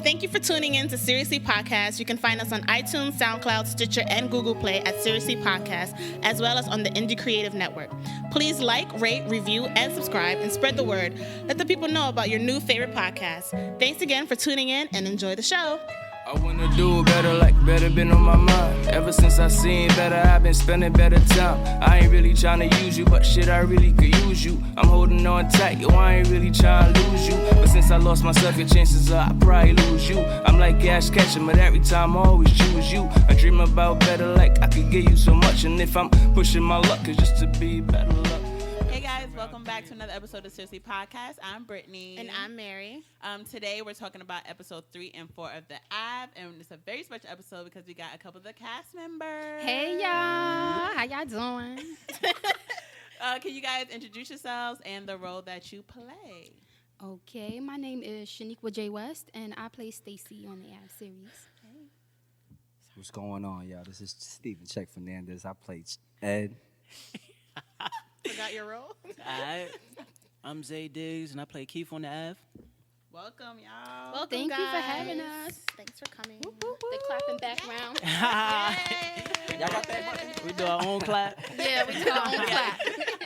Thank you for tuning in to Seriously Podcast. You can find us on iTunes, SoundCloud, Stitcher, and Google Play at Seriously Podcast, as well as on the Indie Creative Network. Please like, rate, review, and subscribe, and spread the word. Let the people know about your new favorite podcast. Thanks again for tuning in, and enjoy the show. I wanna do better, like better been on my mind. Ever since I seen better, I've been spending better time. I ain't really tryna use you, but shit, I really could use you. I'm holding on tight, yo, I ain't really tryna lose you. But since I lost myself, your chances are I probably lose you. I'm like Ash Ketchum, but every time I always choose you. I dream about better, like I could give you so much. And if I'm pushing my luck, it's just to be better luck. Hey guys, welcome back to another episode of Seriously Podcast. I'm Brittany. And I'm Mary. Today we're talking about episode 3 and 4 of The Av, and it's a very special episode because we got a couple of the cast members. Hey y'all, how y'all doing? Can you guys introduce yourselves and the role that you play? Okay, my name is Shaniqua J. West, and I play Stacy on the Av series. Hey. What's going on, y'all? This is Steven Check Fernandez. I play Ed. Forgot your role? Alright, I'm Zay Diggs, and I play Keith on the Ave. Welcome, y'all. Welcome, Thank guys. you for having us. Thanks for coming. Whoop, whoop, whoop. The clapping background. Y'all got that button? We do our own clap. Yeah, we do our own clap.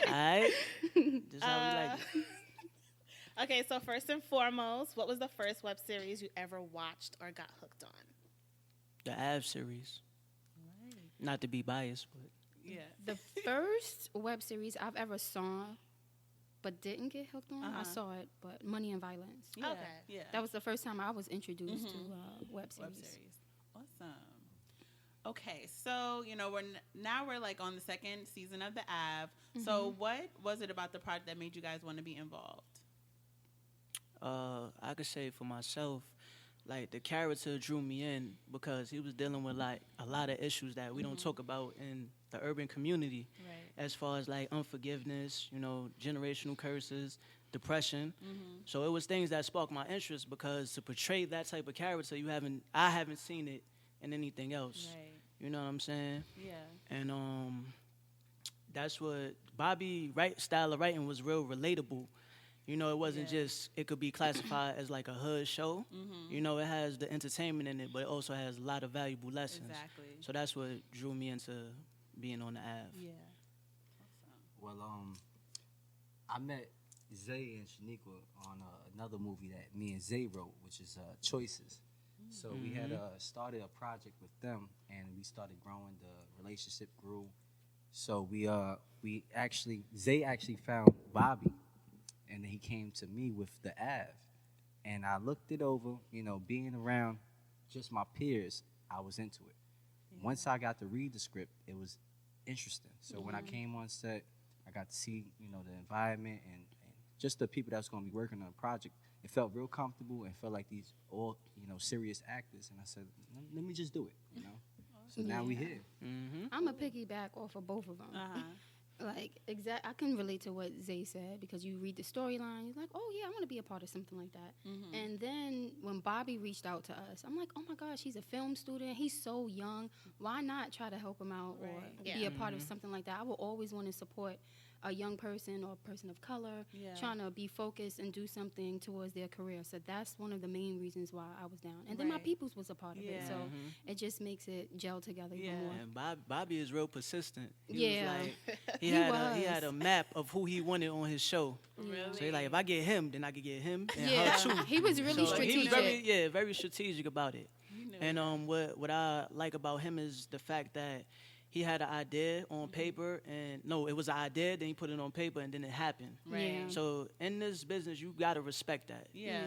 Alright, just how we like it. Okay, so first and foremost, what was the first web series you ever watched or got hooked on? The Ave series. Not to be biased, but Yeah. The first web series I've ever saw, but didn't get hooked on, I saw it, but Money and Violence. Yeah. Okay. Yeah. That was the first time I was introduced to web series. Web series. Awesome. Okay, so we're like on the second season of The Av. So what was it about the project that made you guys want to be involved? I could say for myself, like the character drew me in because he was dealing with like a lot of issues that we don't talk about in the urban community, Right. as far as like unforgiveness, generational curses, depression. So it was things that sparked my interest because to portray that type of character, I haven't seen it in anything else. Right. You know what I'm saying? Yeah. And that's what Bobby style of writing was real relatable. It wasn't just, it could be classified as like a hood show. It has the entertainment in it, but it also has a lot of valuable lessons. Exactly. So that's what drew me into being on the Ave. Yeah. Well, I met Zay and Shaniqua on another movie that me and Zay wrote, which is Choices. So we had started a project with them, and we started growing. The relationship grew. So Zay actually found Bobby, and then he came to me with the Av, and I looked it over. Being around just my peers, I was into it. Once I got to read the script, it was interesting. So when I came on set, I got to see, the environment and just the people that's going to be working on the project. It felt real comfortable and felt like these all, serious actors. And I said, let me just do it, So now we here. I'm a piggyback off of both of them. I can relate to what Zay said because you read the storyline, you're like, oh yeah, I want to be a part of something like that. And then when Bobby reached out to us, I'm like, oh my gosh, he's a film student. He's so young. Why not try to help him out or be a part of something like that? I will always want to support a young person or a person of color trying to be focused and do something towards their career. So that's one of the main reasons why I was down. And then my peoples was a part of it. So it just makes it gel together even more. And Bobby is real persistent. He He had a map of who he wanted on his show. Really? So he's like, if I get him, then I could get him and Yeah, her too. he was really So strategic. He was very strategic about it. And what I like about him is the fact that he had an idea on paper, and it was an idea, then he put it on paper, and then it happened. Right. Yeah. So in this business, you gotta respect that. Yeah.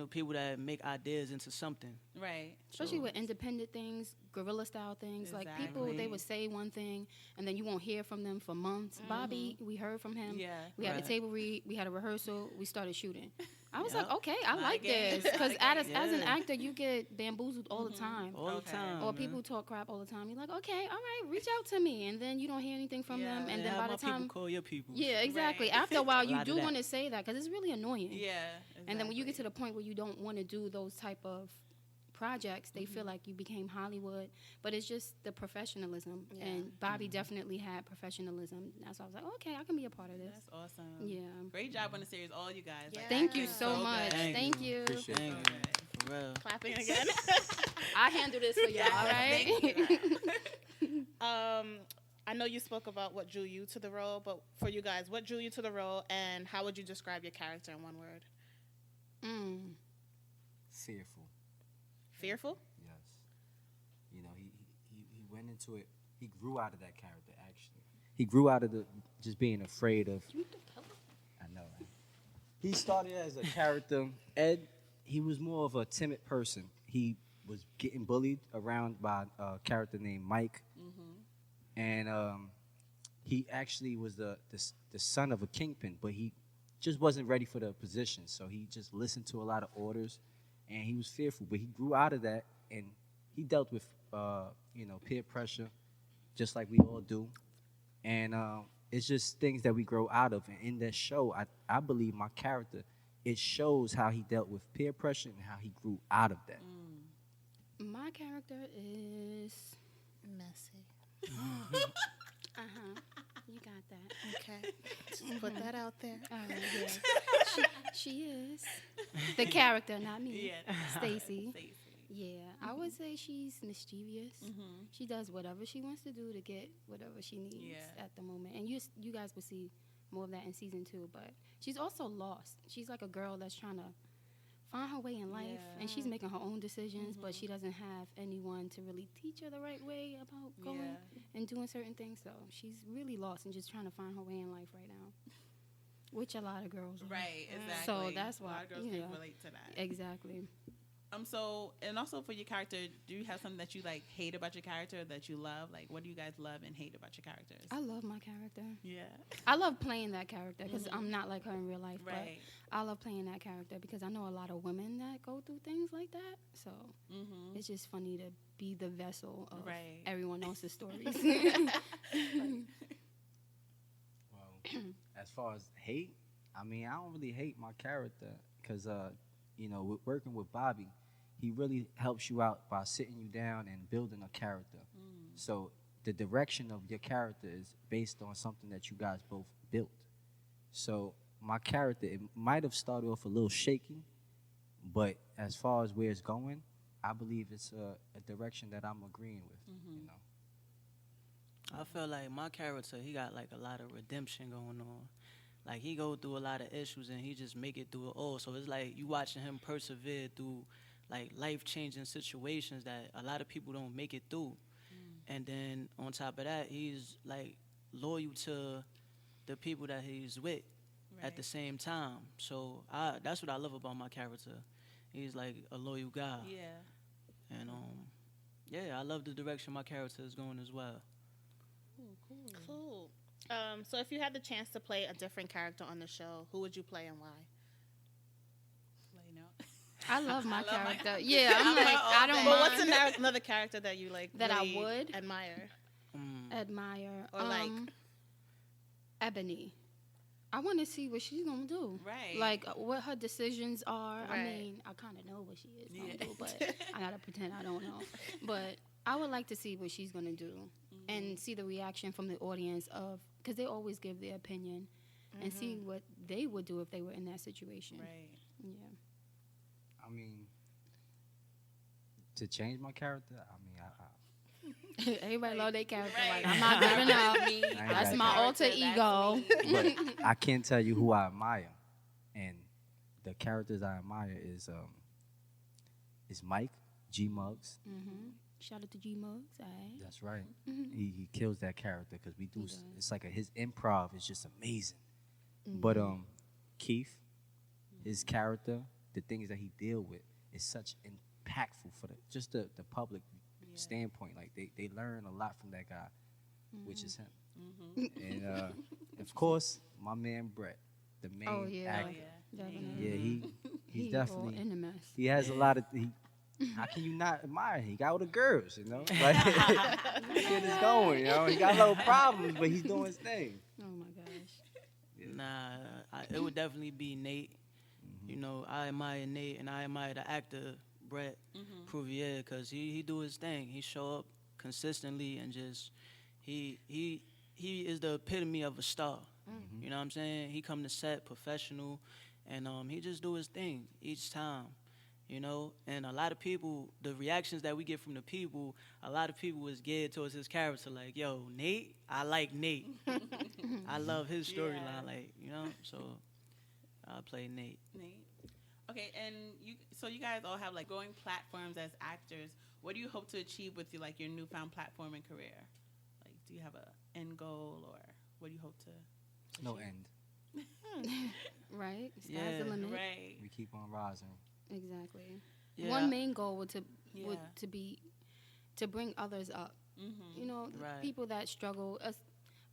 People that make ideas into something. Right. Especially with independent things, guerrilla style things. Like people, Exactly. they would say one thing, and then you won't hear from them for months. Bobby, we heard from him. Yeah. We had the Right. table read. We had a rehearsal. We started shooting. I was Yep. like, okay, I like game. this. Because My as game. an Yeah. actor, you get bamboozled all the time. All the time. Or man. people talk crap all the time. You're like, okay, all right, reach out to me. And then you don't hear anything from them. And then have by my the time. people call your people. Yeah, exactly. Right. After a while, A you lot do of that. want to say that because it's really annoying. Yeah. And then when you get to exactly. the point where you don't want to do those type of projects, they feel like you became Hollywood, but it's just the professionalism. Yeah. And Bobby definitely had professionalism. That's why I was like, okay, I can be a part of this. That's awesome. Yeah. Great job on the series, all you guys. Yeah. Thank you that's so good. much. Thank Thank you. you. Appreciate Thank it. you. For real. Clapping again. I handle this for y'all, all right? I know you spoke about what drew you to the role, but for you guys, what drew you to the role, and how would you describe your character in one word? Fearful. Fearful? Yes. You know, he went into it. He grew out of that character. Actually, he grew out of the just being afraid of. I know. Right? He started as a character. Ed, he was more of a timid person. He was getting bullied around by a character named Mike, and he actually was the son of a kingpin, but he just wasn't ready for the position. So he just listened to a lot of orders, and he was fearful. But he grew out of that, and he dealt with peer pressure, just like we all do, and it's just things that we grow out of. And in that show, I believe my character, it shows how he dealt with peer pressure and how he grew out of that. My character is Messy. You got that. Okay. Just put that out there. All right, yeah. she is the character, not me. Yeah. Stacy. Stacey. Yeah, I would say she's mischievous. She does whatever she wants to do to get whatever she needs at the moment. And you guys will see more of that in season 2. But she's also lost. She's like a girl that's trying to find her way in life, and she's making her own decisions, but she doesn't have anyone to really teach her the right way about going and doing certain things. So she's really lost and just trying to find her way in life right now, which a lot of girls are. Right, exactly. So that's why a lot of girls can relate to that. Exactly. So, and also for your character, do you have something that you like hate about your character that you love? Like, what do you guys love and hate about your characters? I love my character. Yeah. I love playing that character because I'm not like her in real life. Right. But I love playing that character because I know a lot of women that go through things like that. So it's just funny to be the vessel of everyone else's stories. Well, as far as hate, I mean, I don't really hate my character because, with working with Bobby, he really helps you out by sitting you down and building a character. So the direction of your character is based on something that you guys both built. So my character, it might have started off a little shaky, but as far as where it's going, I believe it's a direction that I'm agreeing with. I feel like my character, he got like a lot of redemption going on. Like he go through a lot of issues and he just make it through it all. So it's like you watching him persevere through like life-changing situations that a lot of people don't make it through. And then on top of that, he's like loyal to the people that he's with at the same time. So that's what I love about my character. He's like a loyal guy. Yeah. And I love the direction my character is going as well. Cool. So if you had the chance to play a different character on the show, who would you play and why? I love my character. Yeah, I'm like, I don't But mind. what's another character that you like That really I would? admire? Admire. Or like? Ebony. I want to see what she's going to do. Right. Like, what her decisions are. Right. I mean, I kind of know what she is going to do, but I got to pretend I don't know. But I would like to see what she's going to do and see the reaction from the audience of, because they always give their opinion, and see what they would do if they were in that situation. Right. Yeah. I mean, to change my character, Everybody love their character. Right. Like, I'm not good enough. That's my alter ego. but I can't tell you who I admire, and the characters I admire is Mike G Muggs. Shout out to G Muggs. That's right. He kills that character because we do. It's like his improv is just amazing. But Keith, his character, the things that he deal with is such impactful for the public standpoint. Like they learn a lot from that guy, which is him. And of course, my man Brett, the main actor. Definitely. He's definitely in the mess. He has a lot of. How can you not admire him? He got all the girls, Like shit is going, He got little problems, but he's doing his thing. Oh my gosh. Nah, it would definitely be Nate. I admire Nate, and I admire the actor Brett Prouvier because he do his thing. He show up consistently and just he is the epitome of a star. You know what I'm saying? He come to set professional, and he just do his thing each time. you know. And a lot of people, the reactions that we get from the people, a lot of people was geared towards his character. Like, yo, Nate, I like Nate. I love his storyline, like, you know. So I play Nate. Okay, and you guys all have like growing platforms as actors. What do you hope to achieve with your newfound platform and career? Like, do you have a end goal, or what do you hope to achieve? No end. Right? Sky's the limit. Right. We keep on rising. Exactly. Yeah. One main goal would be to bring others up. Mm-hmm. You know, Right. people that struggle.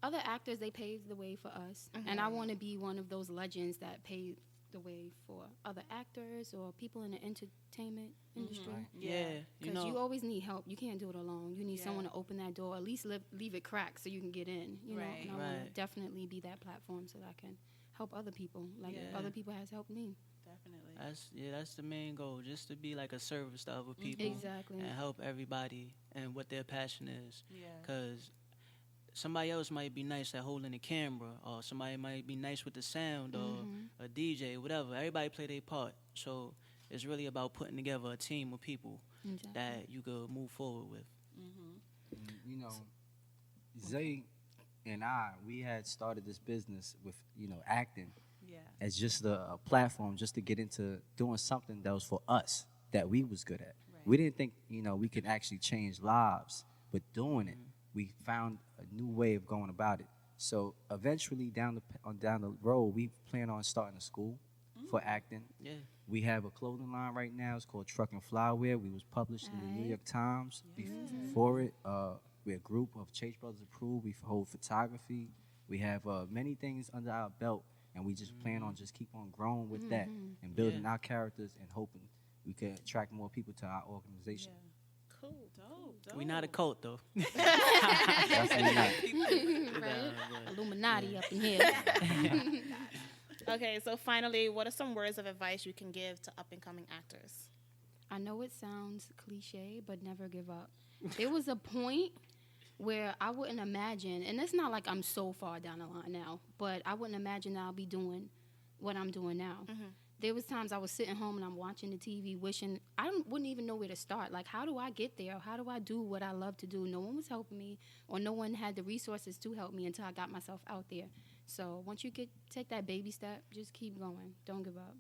Other actors, they paved the way for us, and I want to be one of those legends that paved the way for other actors or people in the entertainment industry. Right. Yeah, you Because know. you always need help. You can't do it alone. You need someone to open that door, at least leave it cracked so you can get in. You know, and I want to Right. definitely be that platform so that I can help other people, like other people has helped me. Definitely. That's the main goal, just to be like a service to other people. Exactly. And help everybody and what their passion is. Yeah. Because somebody else might be nice at holding the camera, or somebody might be nice with the sound, or a DJ, whatever. Everybody play their part. So it's really about putting together a team of people that you could move forward with. Mm-hmm. And, you know, Zay and we had started this business with, acting as just a platform just to get into doing something that was for us, that we was good at. Right. We didn't think, we could actually change lives, but doing it, we found a new way of going about it. So eventually down the road, we plan on starting a school for acting. Yeah. We have a clothing line right now. It's called Truck and Flywear. We was published in the New York Times. Before it, we're a group of Chase Brothers Approved. We hold photography. We have many things under our belt, and we just plan on just keep on growing with that and building our characters and hoping we can attract more people to our organization. Cool. Dope. We not a cult, though. Definitely not. Right? Illuminati up in here. Okay, so finally, what are some words of advice you can give to up-and-coming actors? I know it sounds cliche, but never give up. There was a point where I wouldn't imagine, and it's not like I'm so far down the line now, but I wouldn't imagine that I'll be doing what I'm doing now. There was times I was sitting home and I'm watching the TV wishing, wouldn't even know where to start. Like, how do I get there? How do I do what I love to do? No one was helping me, or no one had the resources to help me until I got myself out there. So once you take that baby step, just keep going. Don't give up.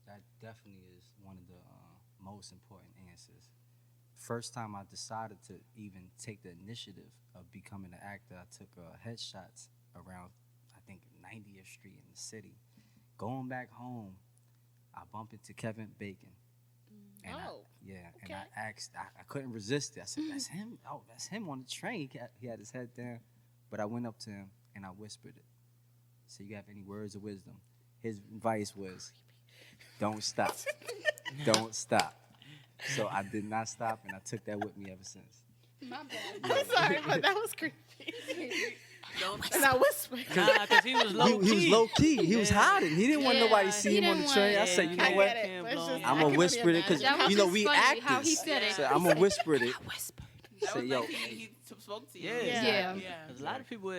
That definitely is one of the most important answers. First time I decided to even take the initiative of becoming an actor, I took headshots around, I think, 90th Street in the city. Going back home, I bumped into Kevin Bacon. And and I asked, I couldn't resist it. I said, that's him? Oh, that's him on the train. He had his head down. But I went up to him and I whispered it. So you have any words of wisdom? His advice was, don't stop. Don't stop. So I did not stop, and I took that with me ever since. My bad. I'm sorry, but that was creepy. And I whispered. Nah, because he was low key. He was low key. He was hiding. He didn't want nobody to see he him on the didn't train. want- I said, you know I what? get it, but it's just- I'm I going can to whisper it because, That was just we funny actors. how he said it. So I'm going to whisper it. I whispered. That Say, was yo. like he spoke to you. Yeah. Yeah. Because a lot of people,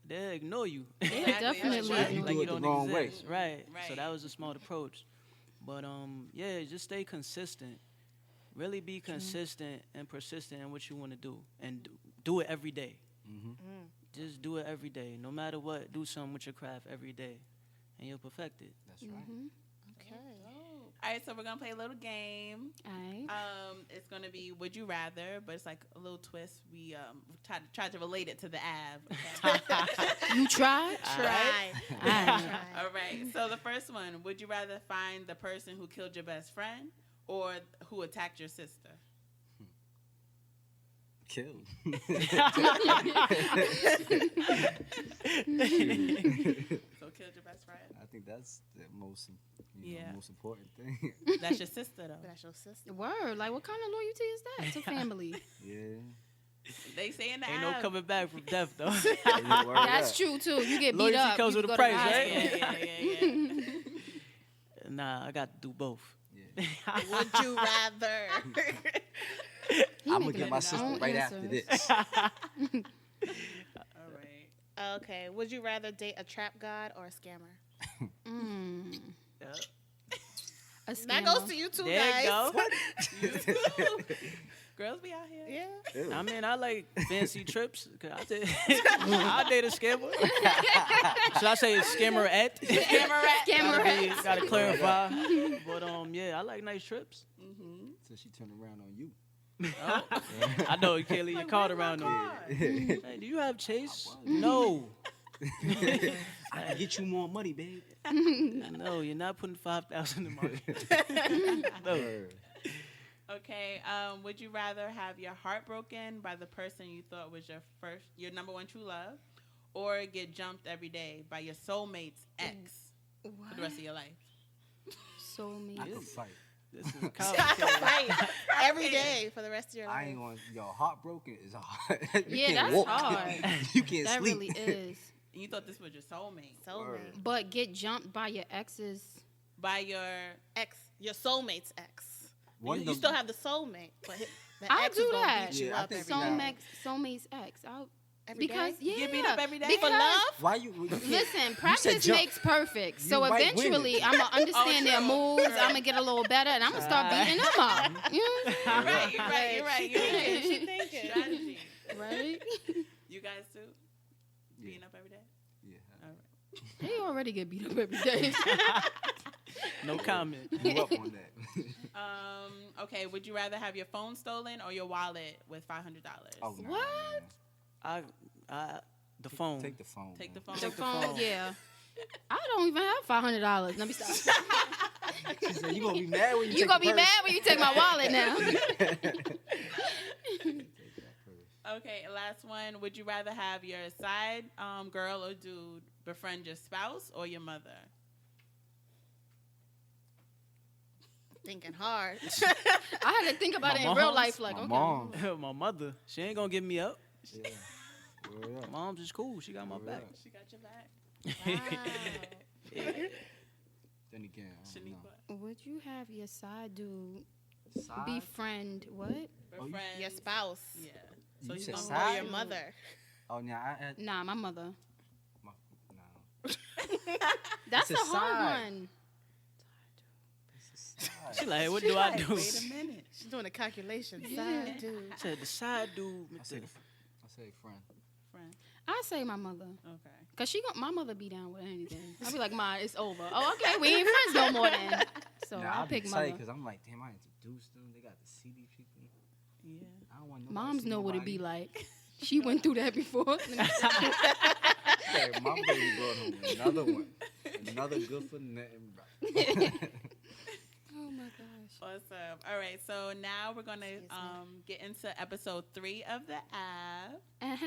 they'll ignore you. Yeah, Exactly. definitely. Right. You like do you it the don't wrong way. exist. Right. So Right. that was a smart approach. But just stay consistent. Really be consistent and persistent in what you want to do, and do it every day. Just do it every day. No matter what, do something with your craft every day, and you'll perfect it. That's right. Okay. All right, so we're gonna play a little game. All right. It's gonna be Would You Rather, but it's like a little twist. We tried to relate it to the Av. Okay? You tried? Try. All right. All right. So the first one: Would you rather find the person who killed your best friend or who attacked your sister? Killed. So killed your best friend. I think that's the most, Yeah. most important thing. That's your sister, though. That's your sister. Word. Like, what kind of loyalty is that to family? Yeah. They say in the Ain't no Av. coming back from death though. That's true, too. You get beat Loyalty up. comes you with a go to price, the right? hospital. Yeah. Nah, I got to do both. Yeah. Would you rather? He I'm going to making get up my his sister own right after answers. this. All right. Okay. Would you rather date a trap god or a scammer? Yeah. A That scammer. goes to you too, There guys. you go. Girls be out here. Yeah. I mean, I like fancy trips. I'll date a scammer. Should I say scammerette? Scammerette. Gotta clarify. But yeah, I like nice trips. So she turned around on you. I know you can't leave your card around them. Hey, do you have Chase? No. I can get you more money, babe. No, you're not putting 5,000 in my. No. Okay. Would you rather have your heart broken by the person you thought was your number one true love, or get jumped every day by your soulmate's ex for the rest of your life? Soulmate. I can fight. This is I complicated. can fight every day for the rest of your life. I ain't going. Yo, heartbroken is hard. You Yeah, can't that's walk. hard. You can't That sleep. really is. And you thought this was your soulmate. Soulmate. But get jumped by your exes. By your Ex, your soulmate's ex. One You of still them- have the soulmate, but the I'll ex do is gonna that. beat you Yeah, I up think every so. day. Soulmate's ex. Every Because day? yeah, You get beat up every day? Because, For love? Why you? Listen, practice jump. makes perfect. So You might win eventually, it. I'm gonna understand their true. moves. I'm gonna get a little better, and I'm gonna start beating them up. You know what You're right. She thinking. Strategy. I'm saying? Right? You guys too? Yeah. Beating up every day? Yeah. All right. They already get beat up every day. No comment. Grew up on that. Okay, would you rather have your phone stolen or your wallet with $500? Oh, nah, What? man. The phone. Take the phone. Take the man. phone. Take the phone. Yeah. I don't even have $500. Let me stop. She said, "You gonna be mad when you You take gonna the be purse." mad when you take my wallet now. Take that purse. Okay, last one. Would you rather have your side girl or dude befriend your spouse or your mother? Thinking hard. I had to think about My it in real mom's- life. Like, my okay. mom. My mother, she ain't gonna give me up. Yeah. Word up. Mom's is cool. She got my Word back. up. She got your back. Then again, I don't know. Shaniqua. Would you have your side dude Side? befriend what? Befriend Your spouse. Yeah. You he's said gonna Or side? your mother. Oh, yeah, I had Nah, my mother. no. That's a It's a hard side. one. It's a side. She like, hey, what do I do? Wait a minute. She's doing a calculation. Yeah. Side dude. Said the side dude. I say friend. Friend. I say my mother. Okay. Cause my mother be down with anything. I'll be like, Ma, it's over. Oh, okay, we ain't friends no more then. So Nah, I'll I'll be pick mother. because I'm like, damn, I introduced them. They got to see these people. Yeah. I don't want nobody Moms see know what it nobody. be like. She went through that before. Okay, my baby brought home another one. Another good for nothing. Oh my gosh. Awesome. All right. So now we're gonna get into episode 3 of the app. Uh-huh.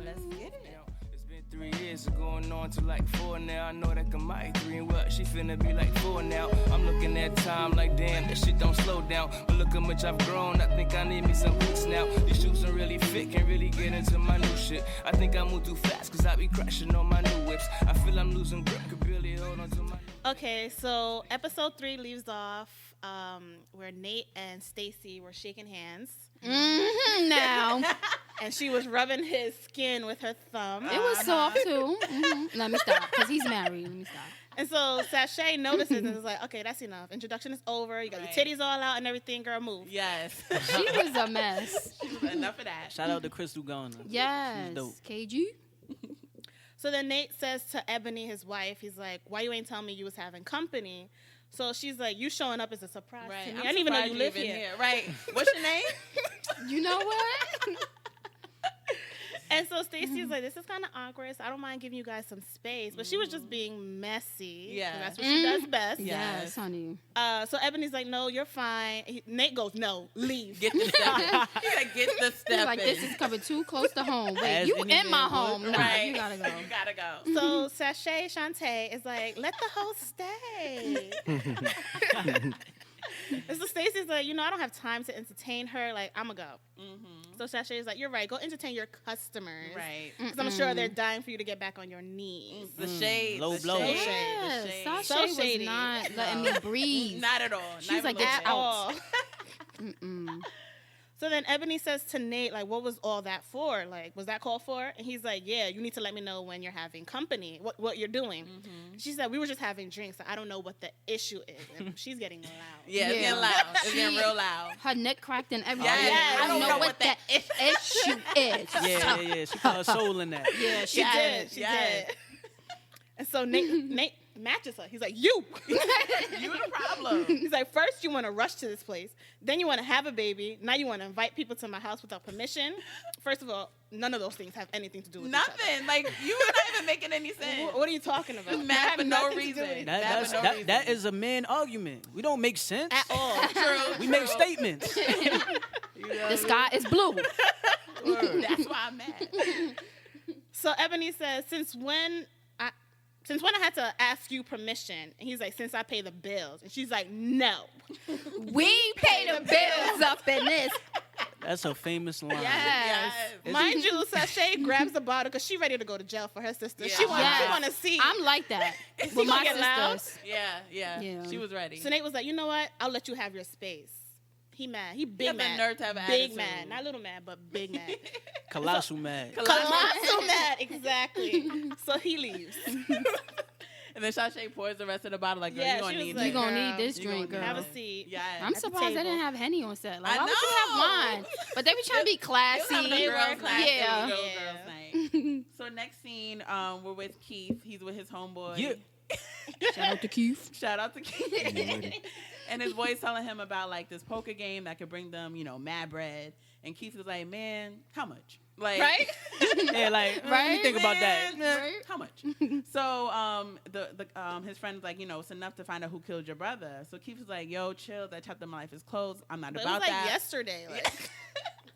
Let's get it. It's been 3 years, so going on to like 4 now. I know that I might 3 and what she finna be like 4 now. I'm looking at time like damn, that shit don't slow down. But look how much I've grown. I think I need me some boots now. These shoes are really fit, can really get into my new shit. I think I move too fast, cause I be crashing on my new whips. I feel I'm losing grip, could barely hold on to my. Okay, so episode 3 leaves off where Nate and Stacy were shaking hands, Mm-hmm, now. and she was rubbing his skin with her thumb. It was soft too. Let me stop, because he's married. Let me stop. And so Sashay notices and is like, okay, that's enough. Introduction is over. You got Right. your titties all out and everything. Girl, move. Yes. She was a mess. Enough of that. Shout out to Crystal Garner. Yes. She's dope. KG? So then Nate says to Ebony, his wife, he's like, why you ain't tell me you was having company? So she's like, you showing up is a surprise Right. to me. I'm I didn't even know surprised you live even here. Right. What's your name? You know what? And so Stacy's like, this is kind of awkward, so I don't mind giving you guys some space. But she was just being messy. 'cause Yeah. That's what she does best. Yeah. Yes, honey. So Ebony's like, no, you're fine. Nate goes, no, leave. Get the step. He said, get the He's step like, in. this is coming too close to home. Wait, As you any in my man would. home. Nah, Right. you gotta go. You gotta go. So Sashay Shantae is like, let the host stay. And so Stacey's like, I don't have time to entertain her. Like, I'm going to go. So Sashay's like, you're right. Go entertain your customers. Right. Because I'm sure they're dying for you to get back on your knees. The shade. Low the blow. Shade, Yes, the shade. Sasha So was shady. not letting me breathe. Not at all. She's Not like, even a get little out. Oh. So then Ebony says to Nate, like, what was all that for? Like, was that called for? And he's like, yeah, you need to let me know when you're having company, what you're doing. She said, we were just having drinks. So I don't know what the issue is. And she's getting loud. Yeah, it's getting loud. It's getting real loud. Her neck cracked and everything. Yes. I don't know what that issue is. Yeah. She put her soul in that. Yeah, She did. She did. And so Nate matches her. He's like, you the problem. He's like, first you want to rush to this place, then you want to have a baby, now you want to invite people to my house without permission. First of all, none of those things have anything to do with each other. Nothing. Like, you are not even making any sense. What are you talking about? Mad for no Nothing to do reason. with it. That is a man argument. We don't make sense At all. True. We make statements. The sky is blue. That's why I'm mad. So Ebony says, since when I had to ask you permission? And he's like, since I pay the bills. And she's like, no. We pay the bills up in this. That's a famous line. Yes. Mind you, Sashay grabs the bottle because she's ready to go to jail for her sister. Yeah. She want to see. I'm like that. Is With he my gonna get loud? sisters. Yeah. She was ready. So Nate was like, you know what? I'll let you have your space. He mad. He big got the mad. nerve to have an big attitude. mad. Not little mad, but big mad. Colossal mad. Colossal mad. Exactly. So he leaves. And then Sashay pours the rest of the bottle like, girl, Yeah, you gonna she was need like, You gonna girl, need this you drink, gonna girl. Have a seat. Yeah. I'm the surprised they table. didn't have Henny on set. Like, I why would you know. have wine? But they were trying to be classy. They were classy. Yeah. Girls night. So next scene, we're with Keith. He's with his homeboy. Yeah. Shout out to Keith. Shout out to Keith. And his boy's telling him about like this poker game that could bring them, mad bread. And Keith was like, man, how much? Like, Right? Yeah, like, Right, you think about that. Man, how much? So his friend's like, it's enough to find out who killed your brother. So Keith was like, yo, chill. That chapter of my life is closed. I'm not But it about was like that. yesterday. Like,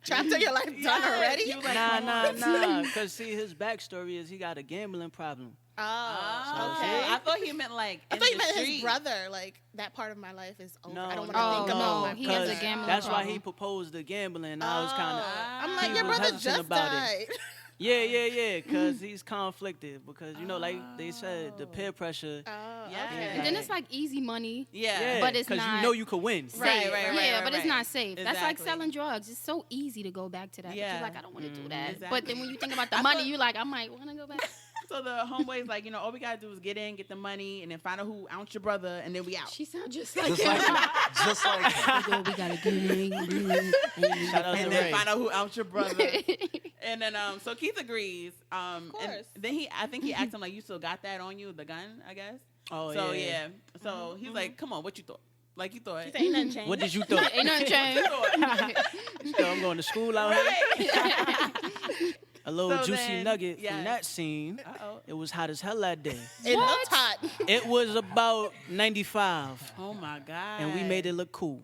chapter of your life done already? He was like, Nah. Because see, his backstory is he got a gambling problem. Oh, okay. okay. I thought he meant like. I thought you in meant the his street. brother. Like, that part of my life is over. No, I don't want no, to think about no, my he has a brother. gambling That's why problem. he proposed the gambling. I was kind of. I'm like, he your was brother hesitant just about it. died. Yeah, because he's conflicted. Because, like they said, the peer pressure. Oh, Yeah. okay. And then it's like easy money. Yeah. But it's Because not you know you could win. safe. Right, yeah, right, but it's right. not safe. That's like Exactly. selling drugs. It's so easy to go back to that. Yeah. But you're like, I don't want to do that. Exactly. But then when you think about the I money, thought- you're like, I might want to go back. So the homeboy's like, all we gotta do is get in, get the money, and then find out who ounce your brother, and then we out. She sounds just like Just him. like We gotta get in. Shout out to And then Ray. find out who ounce your brother. And then so Keith agrees. Of course. And then I think he asked him like, you still got that on you, the gun, I guess. Oh, So yeah. So he's like, come on, what you thought? Like you thought. She said, ain't nothing changed. What did you think? Ain't nothing changed. So I'm going to school out here. A little So juicy then, nugget yes. from that scene. Uh-oh. It was hot as hell that day. It looked hot. It was about 95, Oh my God. and we made it look cool.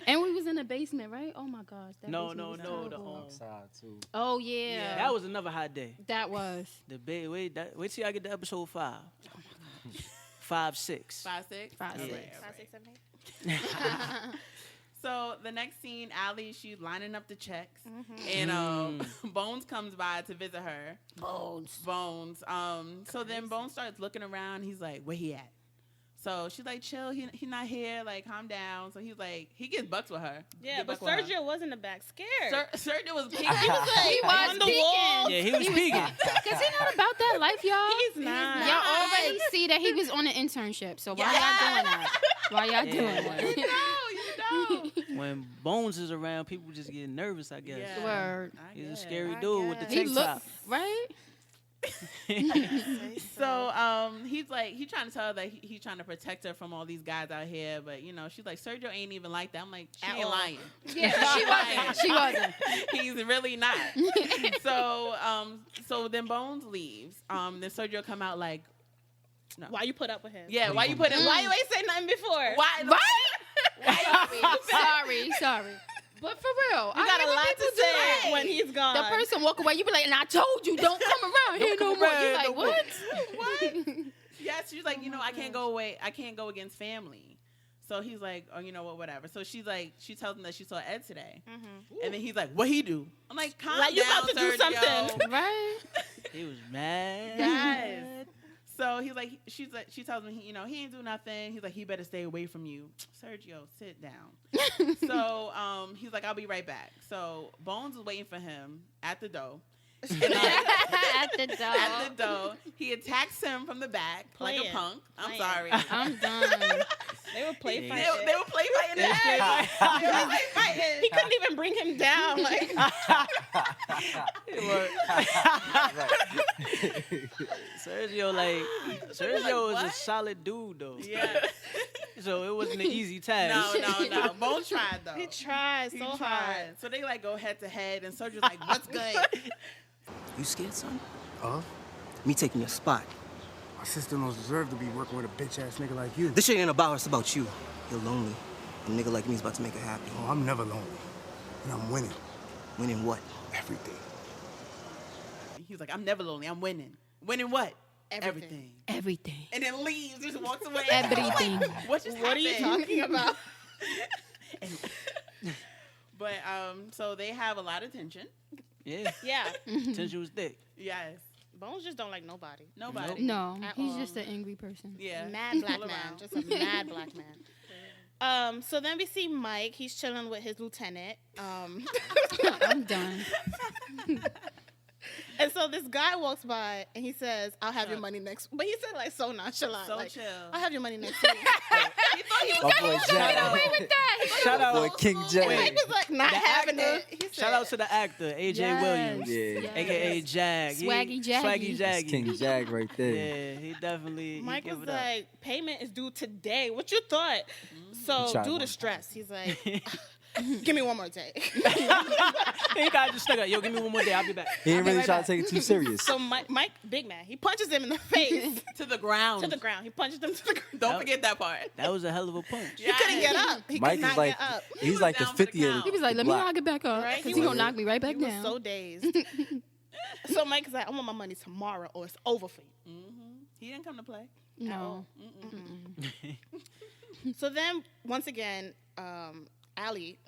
And we was in the basement, right? Oh my gosh. That No, basement was the terrible. outside too. Oh yeah. That was another hot day. That was. Wait till I get to episode 5. 5, 6. 5, 6? 5, Okay, 6. all 5, right. 6, 7, 8. So the next scene, Allie, she's lining up the checks, and Bones comes by to visit her. Bones. So then Bones starts looking around. He's like, "Where he at?" So she's like, "Chill. He not here. Like, calm down." So he's like, he gets bucks with her. Yeah, Get but bucks with her. Sergio was in the back scared. Sergio was peeking. He was like, He was on the peeking. wall. Yeah, he was peeking. Cause he not about that life, y'all. He's not. Y'all already see that he was on an internship. So why y'all doing that? Why y'all doing that? You know. When Bones is around, people just get nervous, I guess. Yeah. Word. I He's a guess. scary dude with the He tank look top. right. So he's like, he's trying to tell her that he's trying to protect her from all these guys out here, but she's like, Sergio ain't even like that. I'm like, she At ain't all. lying. Yeah, she wasn't. She wasn't. He's really not. So then Bones leaves. Then Sergio come out like, no. Why you put up with him? Yeah, why you put him? Why you ain't say nothing before? Why? Sorry. But for real, You got a lot to say that. when he's gone. The person walk away, you be like, and I told you, don't come around here no more. You like, what? What? Yes, she's like, I can't go away. I can't go against family. So he's like, oh, you know what, whatever. So she's like, she tells him that she saw Ed today. And then he's like, what he do? I'm like, calm Like, you down, about to do Sergio. something. Right? He was mad. Yes. So he's like, she tells me, he ain't do nothing. He's like, he better stay away from you. Sergio, sit down. So he's like, I'll be right back. So Bones is waiting for him at the door. At the door. At the door. He attacks him from the back like a punk. I'm sorry. I'm done. They were play fighting. They were play fighting. They were play fighting. He couldn't even bring him down. Like Sergio is a solid dude though. Yeah. So it wasn't an easy task. No. Bones tried though. he tried so hard. So they like go head to head, and Sergio's like, "What's good?" You scared, son? Huh? Me taking your spot. My sister don't deserve to be working with a bitch-ass nigga like you. This shit ain't about her, it's about you. You're lonely. A nigga like me is about to make her happy. Oh, I'm never lonely. And I'm winning. Winning what? Everything. He's like, "I'm never lonely. I'm winning. Winning what? Everything. Everything. And then leaves, just walks away. Everything. What What are you talking about? But so they have a lot of tension. Yeah. Yeah. Tension was thick. Yes. Bones just don't like nobody. Nobody. No, At he's all. just an angry person. Yeah. Mad black All man. around. Just a mad black man. So then we see Mike. He's chilling with his lieutenant. I'm done. And so this guy walks by and he says, "I'll have your money next." But he said like so nonchalant, So like, chill. "I'll have your money next week." He thought he was My boy Jack. with that. Shout out, Boy King Mike Jack. was like not having it. He said, shout out to the actor AJ Yes. Williams, Yeah. aka Jag. Swaggy Jaggy. Swaggy That's Jaggy. King Jack right there. Yeah, he definitely. Mike he was give it up. like, "Payment is due today. What you thought?" So He tried due to one. stress, he's like, "Give me one more day." He kind of just stuck up. Yo, give me one more day. I'll be back. He ain't really right trying back. to take it too serious. So Mike, big man, he punches him in the face to the ground. to the ground. He punched him to the ground. Don't forget that part. That was a hell of a punch. He couldn't get up. He Mike could not is like, get up. he's was like the down for the 50th. count. He was like, let me block. not get back up. Right? Because He he gonna was- knock me right back He was down. so dazed. So Mike is like, "I want my money tomorrow, or it's over for you." He didn't come to play. No. So then, once again, Allie,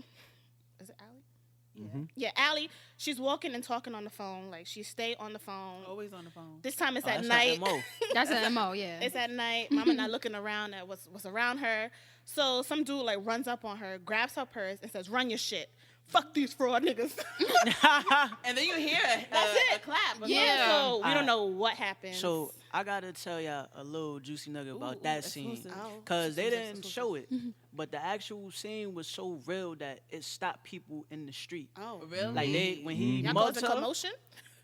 is it Allie? Yeah, Allie, she's walking and talking on the phone. Like, she stay on the phone. Always on the phone. This time it's Oh, at that's night. her MO. That's an MO, yeah. It's at night. Mama not looking around at what's around her. So some dude, like, runs up on her, grabs her purse, and says, "Run your shit. Fuck these fraud niggas." And then you hear That's a it. clap. Yeah. So we Alright. don't know what happened. So I gotta tell y'all a little juicy nugget about that scene, exclusive. Oh. cause they didn't show it, but the actual scene was so real that it stopped people in the street. Oh, Really? Like they when he y'all mugged causing her, commotion?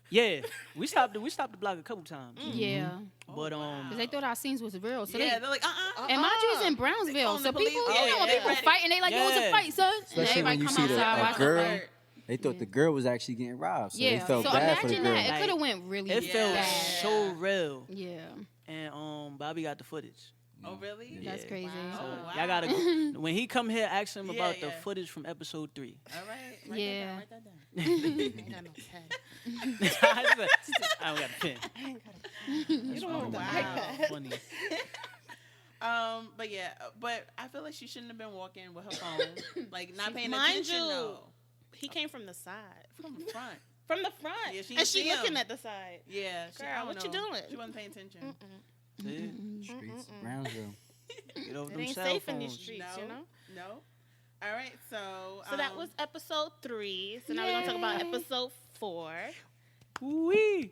yeah, we stopped the block a couple times, Yeah. but Because they thought our scenes was real. So Yeah, they, they're like, and mind you, it's in Brownsville. calling So the people, police. you know, when Yeah, people ready. fighting, they like, it was a Yeah. fight, son. And Especially when everybody you come see outside, a watch the girl, fight. they thought the girl was actually getting robbed, so they Yeah. felt So bad for the imagine girl. that. It Like, could have went really it felt bad. so real. Yeah. And Bobby got the footage. Oh, really? That's Yeah. crazy. Wow. So Oh, wow. y'all gotta go. When he come here, ask him Yeah, about the yeah. footage from episode 3. All right. Yeah. Write that down. Ain't got no pen. I don't got a pen. You don't want to write that. Funny. But yeah, but I feel like she shouldn't have been walking with her phone, like not paying Mind attention. you, though. He came from the side. From the front. From the front. Yeah, she and she didn't see looking him. at the side. Yeah. She, Girl, I don't what you know. doing? She wasn't paying attention. See? Streets of Brownsville. Get over It them ain't cell safe in these phones. streets, No. you know? No. All right. So. So that was episode 3. So now we're going to talk about episode 4. Woo-wee.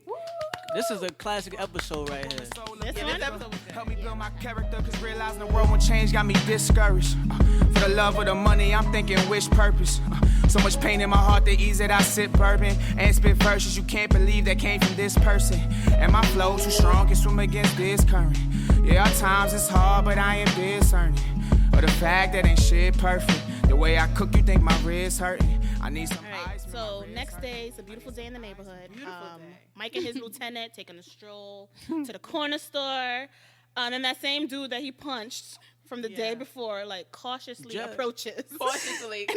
This is a classic episode right here. This Yeah, one? this episode was good. Help me build my character, cause realizing the world won't change got me discouraged. For the love of the money, I'm thinking which purpose. So much pain in my heart, the ease that I sip bourbon and spit verses. You can't believe that came from this person. And my flow's too strong, can swim against this current. Yeah, at times it's hard, but I am discerning. Or the fact that ain't shit perfect. The way I cook, you think my wrist hurting. I need some All right, ice. so next day, it's a beautiful day in the neighborhood. Beautiful day. Mike and his lieutenant taking a stroll to the corner store. And that same dude that he punched from the day before, like, cautiously Judge. approaches. Cautiously.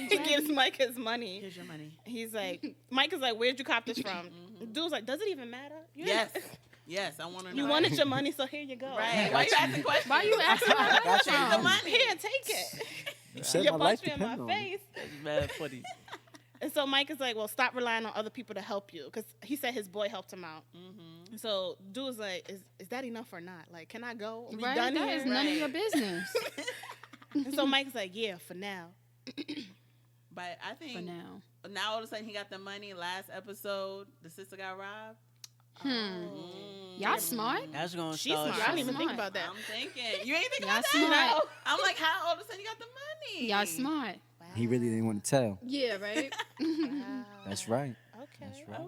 He gives Mike his money. Here's your money. He's like, Mike is like, "Where'd you cop this from?" The dude's like, "Does it even matter? You Yes. didn't- Yes, I want to know. You wanted your money, so here you go. Right. Why you asking questions? Why you asking my money Take the from? money. Here, take it. You said You my life punched me in depends my on it. face. That's mad funny. And so Mike is like, "Well, stop relying on other people to help you," because he said his boy helped him out. So dude was like, is that enough or not? Like, can I go? Are we Right? done That here? is none of your business. And so Mike's like, yeah, for now. But I think For now. all of a sudden he got the money. Last episode, the sister got robbed. Y'all smart. That's gonna She's start. smart. I didn't even think Smart. about that. I'm thinking. You ain't think Y'all about smart. that? No. I'm like, how all of a sudden you got the money? Y'all smart. He really didn't want to tell. Yeah, right? Wow. That's right. Okay. That's right.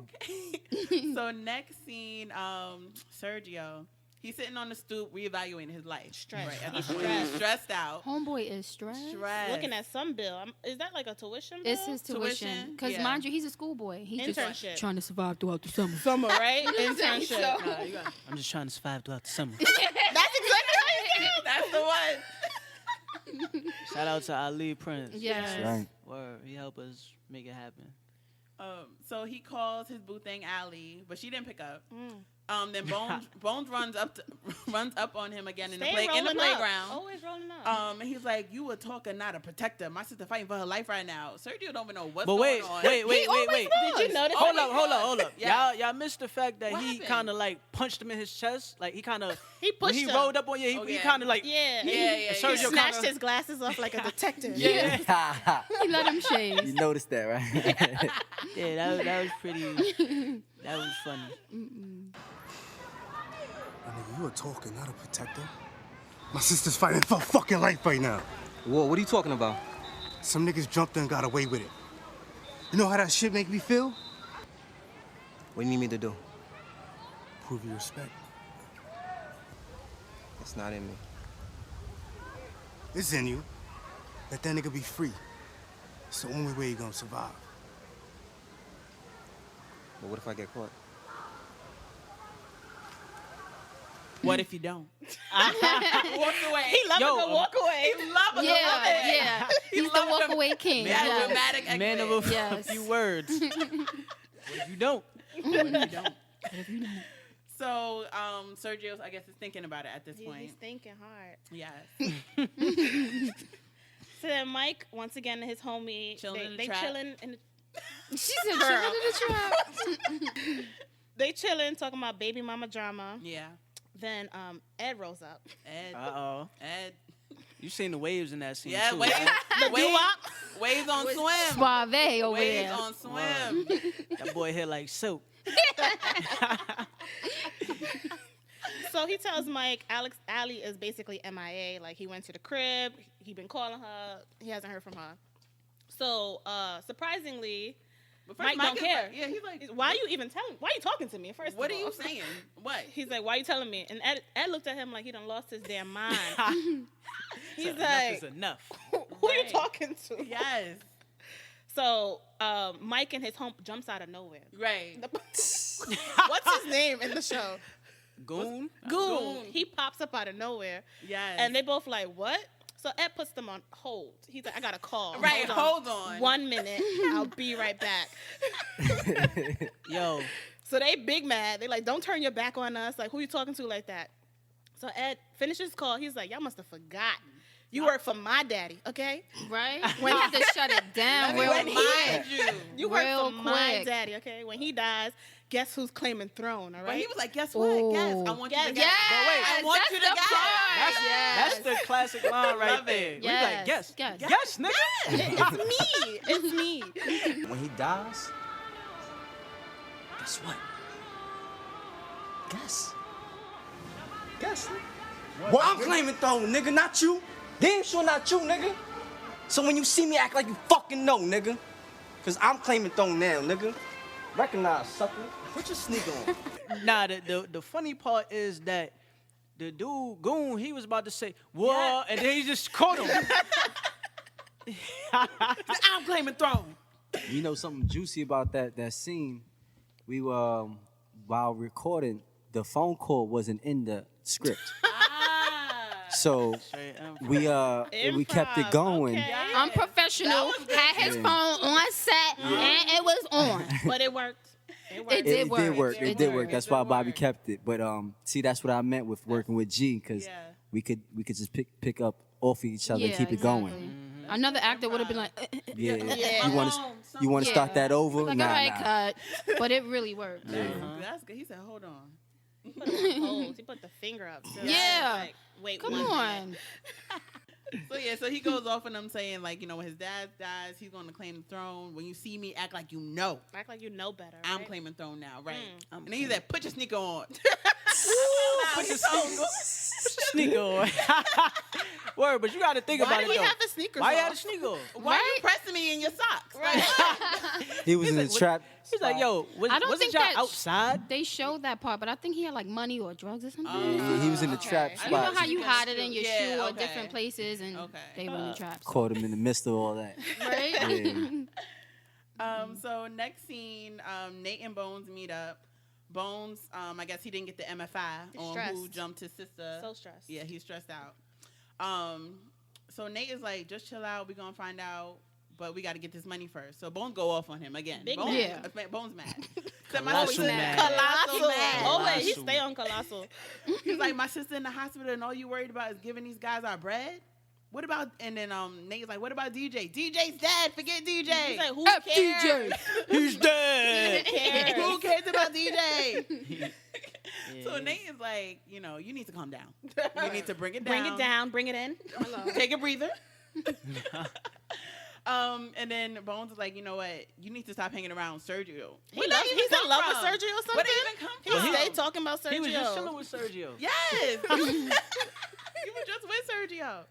Okay. So next scene, Sergio. He's sitting on the stoop reevaluating his life. Stressed. Right. He's He's stressed. stressed out. Homeboy is stressed. Looking at some bill. Is that like a tuition bill? It's his tuition. Because, Yeah. mind you, he's a schoolboy. He Internship. just trying to survive throughout the summer. Summer, right? Internship. So- I'm just trying to survive throughout the summer. That's exactly how you That's the one. Shout out to Ali Prince. Yes. That's right. Word, he helped us make it happen. So he calls his boo thing Allie, but she didn't pick up. Mm. Then Bones runs up on him again in the Stay in the rolling up. playground. Always rolling up. And he's like, "You a talker, not a protector. My sister fighting for her life right now. Sergio don't even know what's But going on." wait. Did you notice? Hold up. Yeah. Y'all missed the fact that What he happened? kind of like punched him in his chest. Like he kind of He pushed when he him. rolled up on you. He kind of like Yeah. Yeah. He Sergio snatched kinda- his glasses off like a detective. Yeah. He let him You shave. noticed that, right? Yeah, that was pretty. That was funny. Nigga, you a talker, not a protector. My sister's fighting for her fucking life right now. Whoa, what are you talking about? Some niggas jumped in and got away with it. You know how that shit make me feel? What do you need me to do? Prove your respect. It's not in me. It's in you. Let that nigga be free. It's the only way you gonna survive. But what if I get caught? What if you don't? Walk away. He loved Yo, to walk away. He love it. Yeah. He's the loved him. walkaway king. That Yes. dramatic exit. Man of a Yes. few words. What if you don't? So, Sergio, I guess, is thinking about it at this Yeah, point. he's thinking hard. Yes. So then Mike, once again, and his homie, Chilling in the they trap. chilling in the, She said, "Girl, the trap." they chilling, talking about baby mama drama. Yeah. Then Ed rolls up. Ed. Ed, you seen the waves in that scene Yeah, too. waves. The Waves, waves on swim. Suave over Waves there. on swim. That boy hit like soap. So he tells Mike, Allie is basically MIA. Like, he went to the crib. He been calling her. He hasn't heard from her. So, surprisingly, But first, Mike don't is care. like- yeah, he's like, Why are you even telling? Why are you talking to me? First, what of are you all? saying? What? He's like, why are you telling me? And Ed looked at him like he done lost his damn mind. He's Enough like, is enough. who are you Right. talking to? Yes. So Mike and his home jumps out of nowhere. Right. What's his name in the show? Goon. Goon. He pops up out of nowhere. Yes. And they both like, what? So Ed puts them on hold. He's like, I got a call. Right, hold on. 1 minute. I'll be right back. Yo, So they big mad. They like, don't turn your back on us. Like, who you talking to like that? So Ed finishes his call. He's like, y'all must have forgot. You work for my daddy, okay? Right? We had to shut it down real Remind quick. you. You work Real for my quick. daddy, okay? When he dies, guess who's claiming throne, all right? But he was like, guess what? Ooh. Guess. I want you to Yes. guess. But wait, I want that's you the to guess. part. that's the classic line right Love there. it. We like, Yes. yes, Yes. yes, nigga. It's me. When he dies, guess what? Guess. Guess. Well, I'm claiming throne, nigga, not you. Damn sure not you, nigga. So when you see me, act like you fucking know, nigga. Cause I'm claiming throne now, nigga. Recognize, sucker. Put your sneaker on. Nah, the funny part is that the dude Goon, he was about to say whoa, and then he just caught him. I'm claiming throne. You know something juicy about that scene? We were while recording, the phone call wasn't in the script, so we kept it going. Okay. I'm professional. Had his Yeah. phone on set, and it was on. But it worked. It worked. It did work. It did work. work. That's why Bobby kept it. But see, that's what I meant with working with G, because Yeah. we could just pick up off of each other and Yeah, keep it going. exactly. Another actor would have been like, Yeah. Yeah. You want to start that over? like, Nah, all right, nah. cut. But it really worked. That's good. He said, hold on. He put the finger up. Too. Yeah. Like, wait, Come one on. minute. So he goes off on them saying, like, you know, when his dad dies, he's going to claim the throne. When you see me, act like you know. Act like you know better. I'm right? claiming throne now, right? Mm. And then he said, put your sneaker on. Put your sneaker on. Word, but you got to think Why about did it, he though. have the sneakers Why you off? had the sneaker on? Why are you pressing me in your socks? Right. He was in the trap. He's like, yo, I don't wasn't think y'all that outside? they showed that part, but I think he had like money or drugs or something. He was in the trap okay. You know spot. how you hide it in your Yeah, shoe or okay. different places, and they were in the traps, Caught him in the midst of all that. right? Yeah. So next scene, Nate and Bones meet up. Bones, I guess he didn't get the MFI He's on stressed. who jumped his sister. So stressed. Yeah, he's stressed out. So Nate is like, just chill out. We're going to find out. But we got to get this money first. So Bones go off on him again. Big Bones, mad. Bones mad. Colossal mad. Colossal. mad. Always. He Colossal. stay on colossal. He's like, my sister in the hospital and all you worried about is giving these guys our bread? What about, and then Nate's like, what about DJ? DJ's dead. Forget DJ. He's like, who F cares? DJ. He's dead. Who cares? Who cares about DJ? So Yeah. Nate is like, you know, you need to calm down. You need to bring it down. Bring it down. Bring it in. Take a breather. And then Bones is like, you know what? You need to stop hanging around Sergio. He's in love with Sergio or something. Where did he even come He from? stayed talking about Sergio. He was just chilling with Sergio. Yes. You were just with Sergio.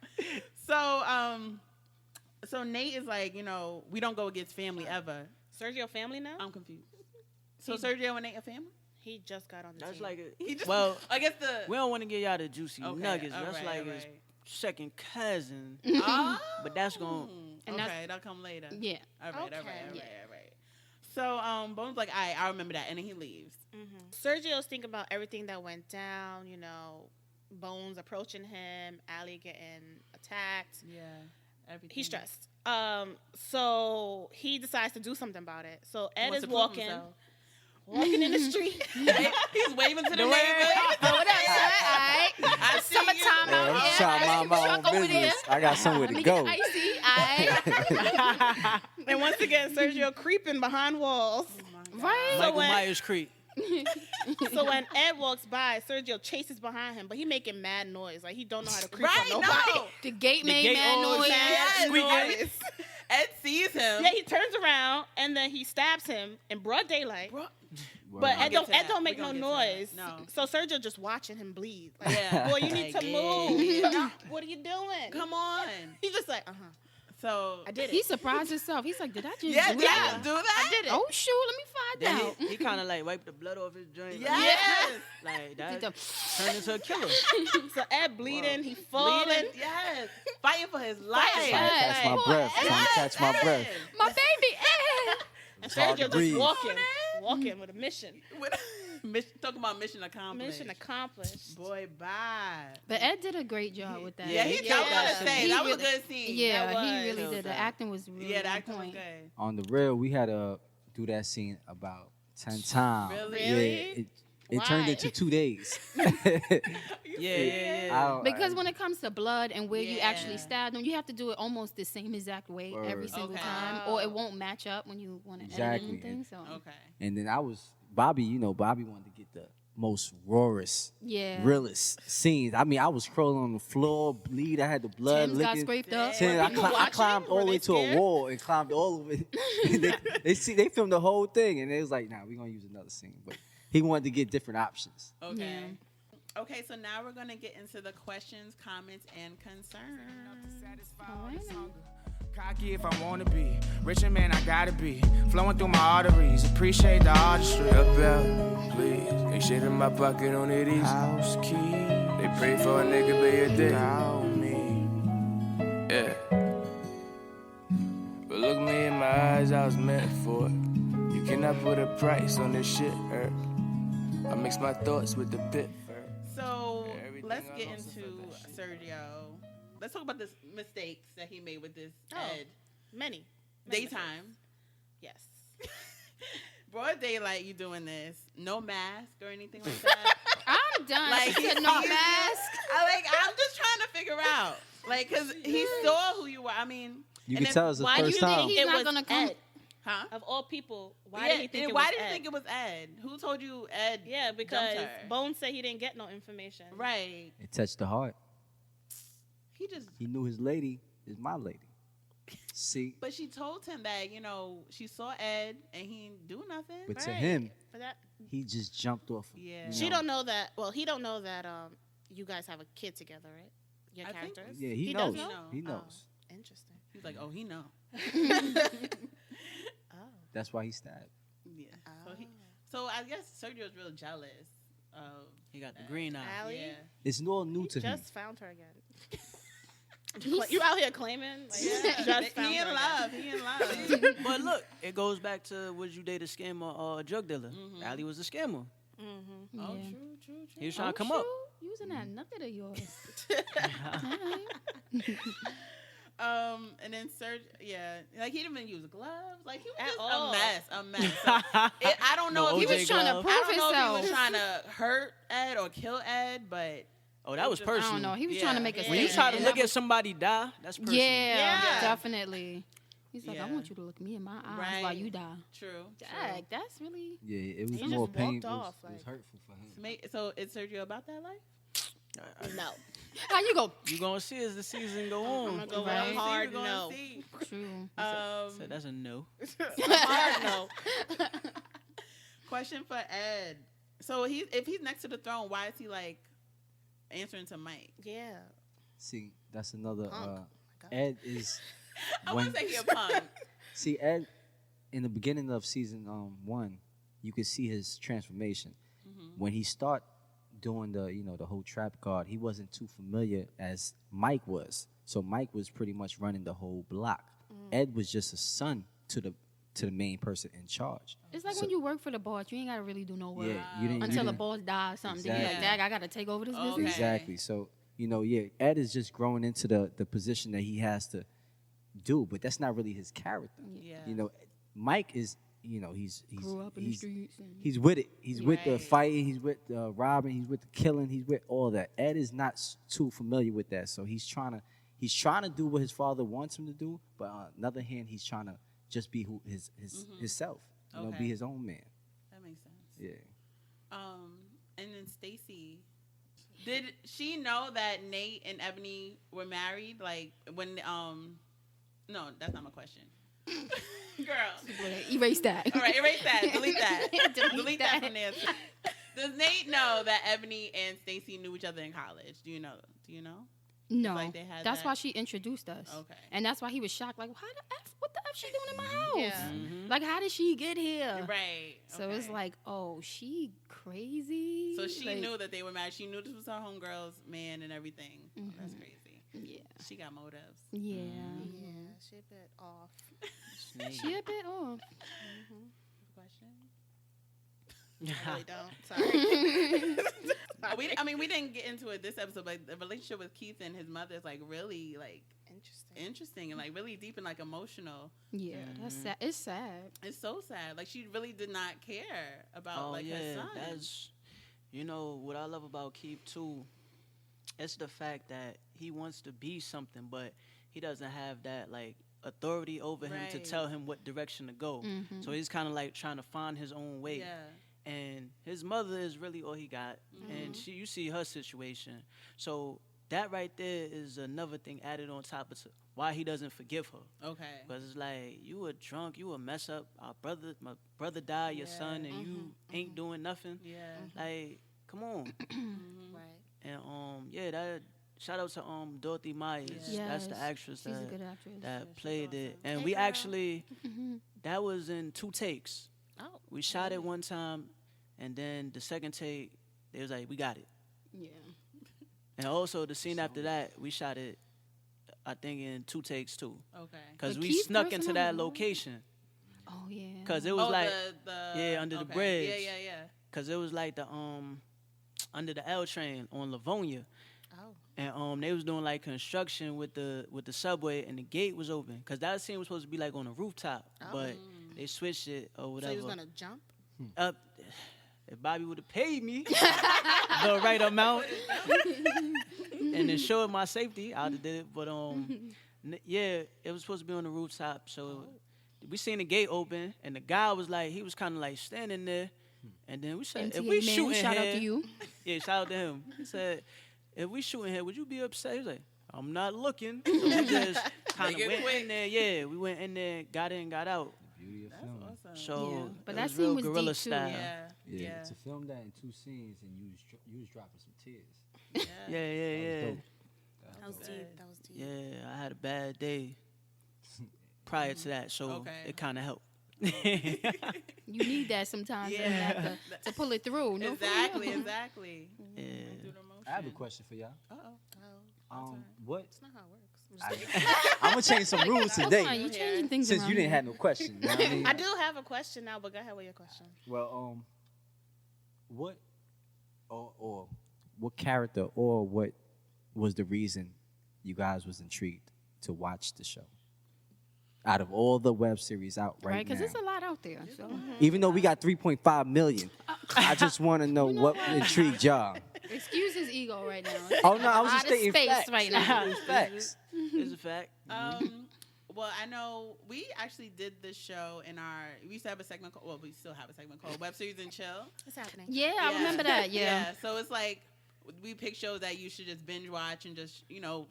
So Nate is like, you know, we don't go against family ever. Sergio family now? I'm confused. So Sergio and Nate are family? He just got on the That's team. like He just, well, I guess the we don't want to get y'all the juicy Okay, nuggets. all That's right, like all his right. second cousin. Oh. But that's going And okay, that's- that'll come later. Yeah. All right, Okay. all right, all Yeah. right, all right. So Bones like, I remember that, and then he leaves. Sergio's thinking about everything that went down, you know, Bones approaching him, Allie getting attacked. Yeah, everything. He's stressed. So he decides to do something about it. So Ed Wants is to prove walking in the street. He's waving to the neighbors. I see Summertime Yeah, out I'm here. trying to mind my Truck own over there. business. I got somewhere Let to me go. get icy. Aight. And once again, Sergio creeping behind walls. Right? Michael when- Myers Creek. So when Ed walks by, Sergio chases behind him, but he making mad noise. Like he don't know how to creep Right, on nobody. no. The gate made gate mad always noise. Yes, Squeaking. Ed sees him. Yeah, he turns around and then he stabs him in broad daylight. Bro, But Ed get to Ed that. don't make We no gonna get to noise. that. No. So Sergio just watching him bleed. Like, Yeah. boy, you need Like, to yeah, move. yeah. What are you doing? come on. He's just like, So I did it. He surprised himself. He's like, did I just yeah, do did that? I just do that? I did it. Oh, shoot. Let me Then find out. he kind of like wiped the blood off his joint. Yes. Like that Did the- turned into a killer. So Ed bleeding, he falling. Bleeding, yes. Fighting for his life. Trying to catch my Boy, breath. Trying to catch my breath. My baby, Ed. And hard to Sergio just breathe. walking with a mission. Talking about mission accomplished. Mission accomplished. Boy, bye. But Ed did a great job with that. Yeah, he did. I was Yeah. gonna say He that was a really- good scene. Yeah, That he was. really That was did. The that. acting was really Yeah, the on acting was point. good. On the real, we had to do that scene about 10 times. Really? Yeah, Really? it turned Why? into 2 days. Yeah. Because when it comes to blood and where you actually Yeah. stab them, you have to do it almost the same exact way every Word. single Okay. time, or it won't match up when you want to Exactly. edit anything. So Okay. And then Bobby wanted to get the most rawest, yeah, realest scenes. I mean, I was crawling on the floor, bleed. I had the blood Tim's got licking. scraped up. Tim, I, people I climbed watching? all Were the way they to a scared? wall and climbed all of it. they filmed the whole thing, and they was like, "Nah, we're gonna use another scene." But he wanted to get different options. Okay. Okay, so now we're gonna get into the questions, comments, and concerns. All right, then. Cocky if I wanna be, richer man I gotta be, flowing through my arteries, appreciate the artistry. Up out, please. Ain't shit in my pocket on it easy. House key, They pray for a nigga, but you're dead. down me. Yeah. But look me in my eyes, I was meant for it. You cannot put a price on this shit, I mix my thoughts with the pit. So Everything let's I get lost into about that shit. Sergio. Let's talk about the mistakes that he made with this Oh. Ed. Many. Daytime. Yes. Broad daylight, you doing this. No mask or anything like that. I'm done. Like, She he said no sees- mask. I'm just trying to figure out. Like, because he saw who you were. I mean, You and can then tell it's the Why do you first think time. He's it not was gonna come. Ed? Huh? Of all people, why did he think it was why did Ed? you think it was Ed? Who told you Ed? Yeah, because dumped her? Bones said he didn't get no information. Right. It touched the heart. He knew his lady is my lady. See? But she told him that, she saw Ed and he didn't do nothing. But to him, For that, he just jumped off. Yeah. she don't know that. Well, he don't know that you guys have a kid together, right? Your I think- characters. Yeah, he does knows. know? He knows. Interesting. He's like, oh, he know. That's why he stabbed. Yeah. So I guess Sergio's real jealous of. He got the green eye. Allie? Yeah. It's all new to him. Just found her again. You out here claiming? Like, just found He in her love. He in love. But look, it goes back to would you date a scammer or a drug dealer? Allie was a scammer. Mm-hmm. Oh, Yeah. true. He was trying to come up. Using that nugget of yours. And then Sergio, like he didn't even use gloves. Like he was At just all. a mess. So, I don't know No if he OJ was trying to glove. prove I don't know if he himself. was trying to hurt Ed or kill Ed, but Oh, that was I don't I personal. don't know. He was Yeah. trying to make a When When you statement. try to look at somebody die, that's personal. Yeah, Yeah. definitely. He's like, I Yeah. want you to look me in my eyes Right. while you die. true. Dag, that's really. Yeah, it was He more just walked painful. off, It was like- hurtful for him. So is Sergio about that life? No. How you go? You gonna see as the season go I'm on. gonna go Right. with a hard We're gonna no. see. True. So that's a no. Hard no. Question for Ed. So if he's next to the throne, why is he like answering to Mike? Yeah. See, that's another. Punk. Oh God. Ed is. I when- wouldn't say he a punk. See, Ed, in the beginning of season 1, you could see his transformation. When he start doing the whole trap card, he wasn't too familiar as Mike was. So Mike was pretty much running the whole block. Ed was just a son to the main person in charge. It's like So- when you work for the boss, you ain't gotta really do no work Yeah, you didn't until the didn't- boss dies or something. Then you're like, Exactly. Dag, I gotta take over this Okay. business. Exactly. So Ed is just growing into the position that he has to do, but that's not really his character. Yeah. Mike is. He's Grew up in the he's- streets. And He's with it. He's with the Right. fighting. He's with the robbing. He's with the killing. He's with all that. Ed is not too familiar with that, so he's trying to do what his father wants him to do. But on the other hand, he's trying to just be himself. Okay. Be his own man. That makes sense. Yeah. And then Stacy, did she know that Nate and Ebony were married? Like when no, that's not my question. Girl. erase that. All right, erase that. Delete that. Delete that that. from there. Does Nate know that Ebony and Stacy knew each other in college? Do you know? No, Like they had that's that- why she introduced us. Okay. And that's why he was shocked. Like, how the F? What the F she doing in my house? Yeah. Like, how did she get here? Right. So it's okay. like, oh, she crazy. So she Like, knew that they were married. She knew this was her homegirl's man and everything. Oh, that's crazy. Yeah. She got motives. Yeah. Yeah, she a bit off. She a bit off. Question? I really don't. Sorry. We didn't get into it this episode, but the relationship with Keith and his mother is like really like interesting and like really deep and like emotional. Yeah, that's sad. It's sad. It's so sad. Like she really did not care about like her son. That's what I love about Keith too. It's the fact that he wants to be something, but he doesn't have that like authority over him to Right. tell him what direction to go. So he's kind of like trying to find his own way. Yeah. And his mother is really all he got, and you see her situation. So that right there is another thing added on top of why he doesn't forgive her. Okay. Because it's like, you were drunk, you a mess up. My brother died, your son, and you ain't doing nothing. Yeah. Like, come on. Right. And that shout out to Dorothy Myers. Yes. That's the actress She's a good actress. that played it. And Hey, we girl. actually that was in 2 takes. Oh. We shot it one time, and then the second take, they was like, we got it. Yeah. And also the scene after that, we shot it, I think, in 2 takes too. Okay. Because But we Keith snuck into personal, that no? location. Oh yeah. Because it was like, the under the okay. bridge. Yeah. because it was like the under the L train on Livonia. Oh. And they was doing like construction with the subway, and the gate was open because that scene was supposed to be like on a rooftop, but they switched it or So whatever. he was gonna jump? If Bobby would have paid me the right amount and ensured my safety, I'd have did it. But yeah, it was supposed to be on the rooftop, so we seen the gate open, and the guy was like, he was kind of like standing there, and then we said, MTA if we man, shooting shout here, out to you. yeah, shout out to him. He said, if we shooting here, would you be upset? He was like, I'm not looking. So we just kind of went in there. Yeah, we went in there, got in, got out. The beauty of film. Awesome. So Yeah, but it that was scene real was guerrilla deep, too. style. Yeah. To film that in 2 scenes and you was dropping some tears. Yeah. That was deep. That was deep. Yeah, I had a bad day prior to that, so it kind of helped. You need that sometimes in that to pull it through. No, Exactly. Yeah. I have a question for y'all. Oh, What? that's not how it works. I'm gonna change some rules Hold today. on, you changing things Since around you didn't here. have no question. You know what I mean? I do have a question now, but go ahead with your question. Well, what or what character or what was the reason you guys was intrigued to watch the show? Out of all the web series out right Because now, there's a lot out there. So. even though we got 3.5 million, I just want to know what intrigued y'all. Excuse his ego right now. Oh no, I was just Out of stating space facts. right now. It's facts. It's a fact. Well, I know we actually did this show in we used to have a segment called, well, we still have a segment called Web Series and Chill. What's happening? Yeah, I remember that. Yeah. So it's like, we pick shows that you should just binge watch and just,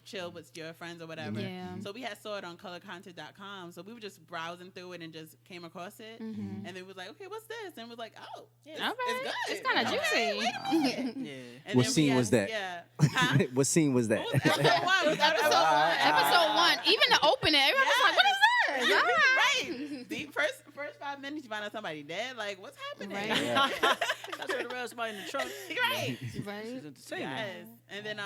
chill with your friends or whatever. Yeah. So we saw it on colorcontent.com. So we were just browsing through it and just came across it. Mm-hmm. And then was like, okay, what's this? And was like, oh, it's, All right. it's good. It's kind of Okay, juicy. Yeah. And What then scene was that? Yeah. Huh? What scene was that? What was episode 1? Was episode 1? Episode 1, even the opening, everybody was like, what is this? All Right. The first 5 minutes, you find out somebody dead. Like, what's happening? Right. Yeah. That's what around somebody in the trunk. Right. Right. It's entertainment. Yes. And then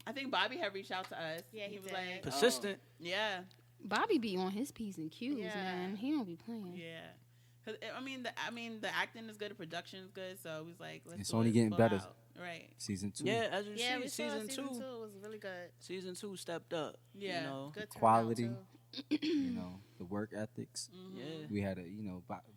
I think Bobby had reached out to us. Yeah, he was did. like, Persistent. oh, yeah. Bobby be on his P's and Q's, Yeah. man. He don't be playing. Yeah. Cause the acting is good, the production is good, so we was like, let's It's do only it getting full better. out. Right. Season 2. Yeah, as you Yeah, see, we saw season season 2. 2 was really good. Season 2 stepped up. Yeah. You know? Good turnout, Quality. too. You know, the work ethics. Yeah. We had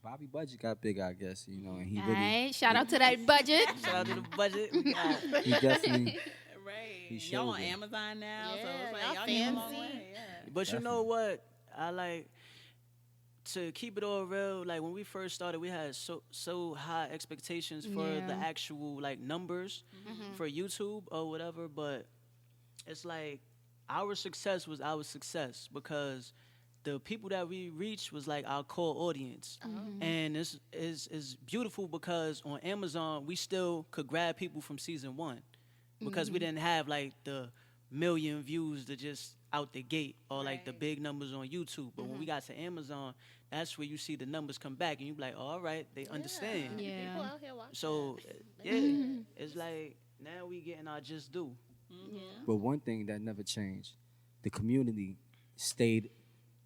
Bobby budget got big, I guess. And he All really, right. Shout out to that budget. Shout out to the budget. We got- he definitely. Right. He Y'all showed on it. Amazon now, so Yeah, it's like y'all y'all came a long fancy. way. Yeah. But you know what? I like to keep it all real. Like when we first started, we had so high expectations for the Yeah. actual like numbers for YouTube or whatever. But it's like our success was our success because the people that we reached was like our core audience. And this is beautiful because on Amazon we still could grab people from season 1 because we didn't have like the million views to just out the gate or like the Right. big numbers on YouTube. But when we got to Amazon, that's where you see the numbers come back and you be like, all right, they understand. Yeah. People out here watching. So yeah, it's like now we getting our just due. But one thing that never changed, the community stayed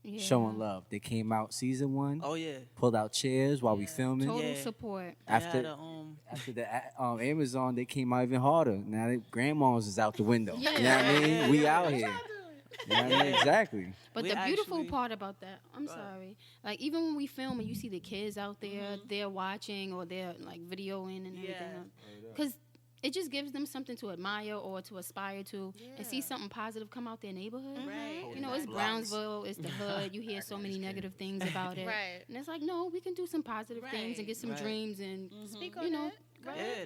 Yeah. showing love. They came out season 1, Oh yeah. pulled out chairs while we filming. Total Yeah. support. They had After a, after the Amazon, they came out even harder. Now they, grandmas is out the window. Yeah. You know what I mean? Yeah. We out here. You know what I mean? Exactly. But We the beautiful actually- part about that, I'm sorry, like even when we film and you see the kids out there, they're watching or they're like videoing and everything, because it just gives them something to admire or to aspire to and see something positive come out their neighborhood. Right. You know, it's Brownsville, it's the hood. You hear so many negative things about it, Right. and it's like, no, we can do some positive things and get some Right. dreams and Speak you on know. it.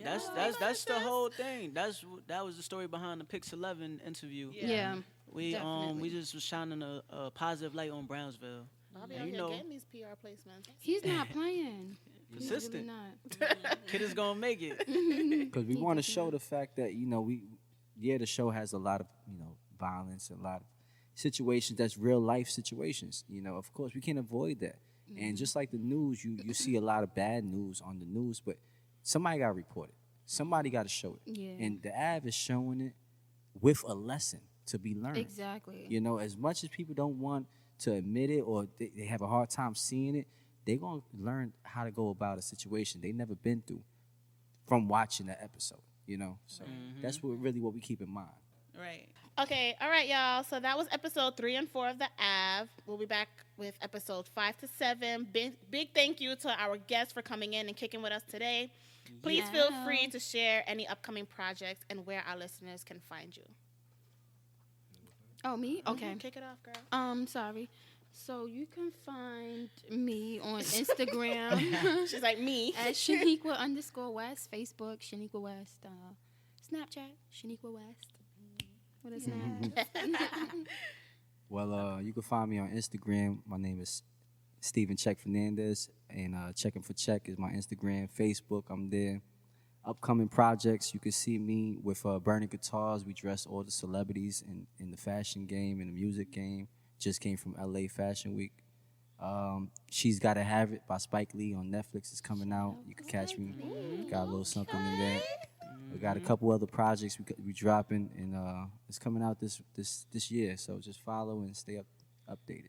Yeah, that's the whole thing. That was the story behind the Pix 11 interview. Yeah. We definitely. just was shining a positive light on Brownsville. Bobby And out you here know, getting these PR placements. He's not playing. He's really persistent. not. Kid is gonna make it. Because we want to show the fact that, the show has a lot of, violence, a lot of situations that's real life situations. Of course, we can't avoid that. And just like the news, you see a lot of bad news on the news, but somebody got to report it. Somebody got to show it. Yeah. And the Av is showing it with a lesson to be learned. Exactly. As much as people don't want to admit it or they have a hard time seeing it, they're going to learn how to go about a situation they never been through from watching the episode, So that's what we keep in mind. Right. Okay, all right, y'all. So that was episode 3 and 4 of the Av. We'll be back with episode 5 to 7. Big thank you to our guests for coming in and kicking with us today. Please feel free to share any upcoming projects and where our listeners can find you. Oh, me? Okay. Kick it off, girl. Sorry. So you can find me on Instagram. She's like me. At Shaniqua_West, Facebook, Shaniqua West, Snapchat, Shaniqua West. What is that? Well, you can find me on Instagram. My name is Steven Check Fernandez, and Checking for Check is my Instagram. Facebook, I'm there. Upcoming projects, you can see me with Burning Guitars. We dress all the celebrities in the fashion game and the music game. Just came from LA Fashion Week. She's Gotta Have It by Spike Lee on Netflix is coming out. You can catch me. Got a little something in there. We got a couple other projects we dropping, and it's coming out this year. So just follow and stay updated.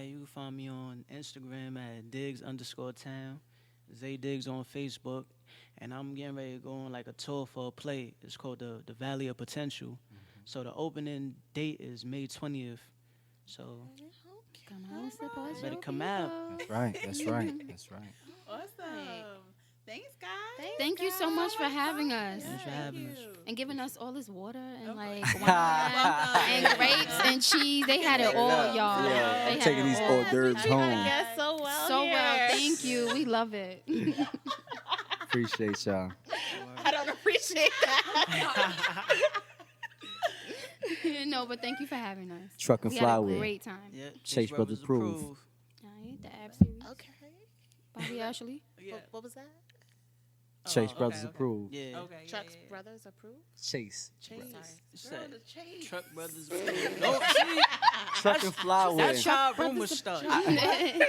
You can find me on Instagram at Diggs_town. Zay Diggs on Facebook, and I'm getting ready to go on like a tour for a play. It's called the Valley of Potential. So the opening date is May 20th. So come out and support better your come out. That's right. That's right. That's right. Awesome. Thanks, guys. Thank you so much for having us. Thanks for having us. And giving us all this water and like wine and grapes and cheese. They had it all, y'all. Yeah, They I'm had taking it these all. hors d'oeuvres home. Yes, so well. So here. well. Thank you. We love it. Appreciate y'all. I don't appreciate that. No, but thank you for having us. Truck and We had a Flyway. great time. Yep, Chase Brothers approve. All right, the Ab series. Okay. Bobby Ashley. Yeah. What was that? Chase okay, Brothers okay. approve. Yeah. Okay. Trucks Brothers approve? Chase. Chase. It's Girl, that the Chase. Truck Brothers. No, see? Truck and Flyway. That's how rumors start. Come on.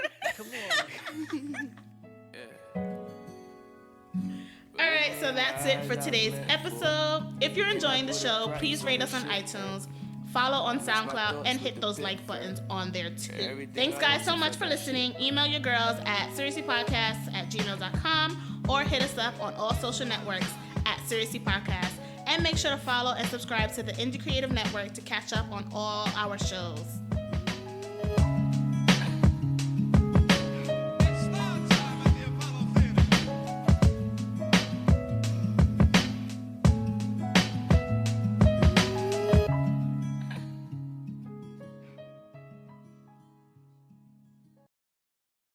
All right, so that's it for today's episode. If you're enjoying the show, please rate us on iTunes, follow on SoundCloud, and hit those like buttons on there too. Thanks, guys, so much for listening. Email your girls at seriouslypodcasts@gmail.com or hit us up on all social networks at Seriously Podcast. And make sure to follow and subscribe to the Indie Creative Network to catch up on all our shows.